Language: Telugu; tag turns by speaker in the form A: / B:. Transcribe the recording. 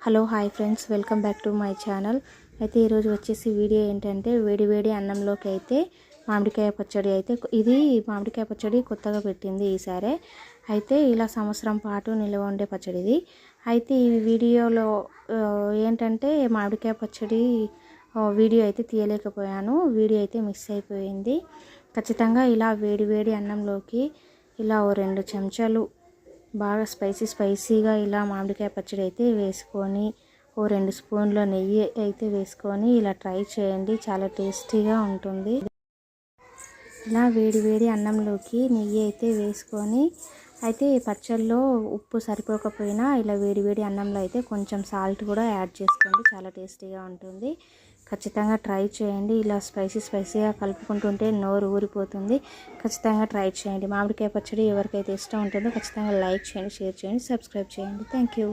A: Hello hi friends, welcome back to my channel. అయితే ఈరోజు వచ్చేసి వీడియో ఏంటంటే వేడి వేడి అన్నంలోకి అయితే మామిడికాయ పచ్చడి. అయితే ఇది మామిడికాయ పచ్చడి కొత్తగా పెట్టింది ఈసారి. అయితే ఇలా సంవత్సరం పాటు నిల్వ ఉండే పచ్చడి ఇది. అయితే ఈ వీడియోలో ఏంటంటే మామిడికాయ పచ్చడి వీడియో అయితే తీయలేకపోయాను. వీడియో అయితే మిస్ అయిపోయింది. ఖచ్చితంగా ఇలా వేడి వేడి అన్నంలోకి ఇలా 2 చెంచాలు బాగా స్పైసీగా ఇలా మామిడికాయ పచ్చడి అయితే వేసుకొని 2 స్పూన్ల నెయ్యి అయితే వేసుకొని ఇలా ట్రై చేయండి. చాలా టేస్టీగా ఉంటుంది. ఇలా వేడి అన్నంలోకి నెయ్యి అయితే వేసుకొని అయితే పచ్చళ్ళలో ఉప్పు సరిపోకపోయినా ఇలా వేడి అన్నంలో అయితే కొంచెం సాల్ట్ కూడా యాడ్ చేసుకోండి. చాలా టేస్టీగా ఉంటుంది. ఖచ్చితంగా ట్రై చేయండి. ఇలా స్పైసీగా కలుపుకుంటుంటే నోరు ఊరిపోతుంది. ఖచ్చితంగా ట్రై చేయండి. మామిడికాయ పచ్చడి ఎవరికైతే ఇష్టం ఉంటుందో ఖచ్చితంగా లైక్ చేయండి, షేర్ చేయండి, సబ్స్క్రైబ్ చేయండి. Thank you.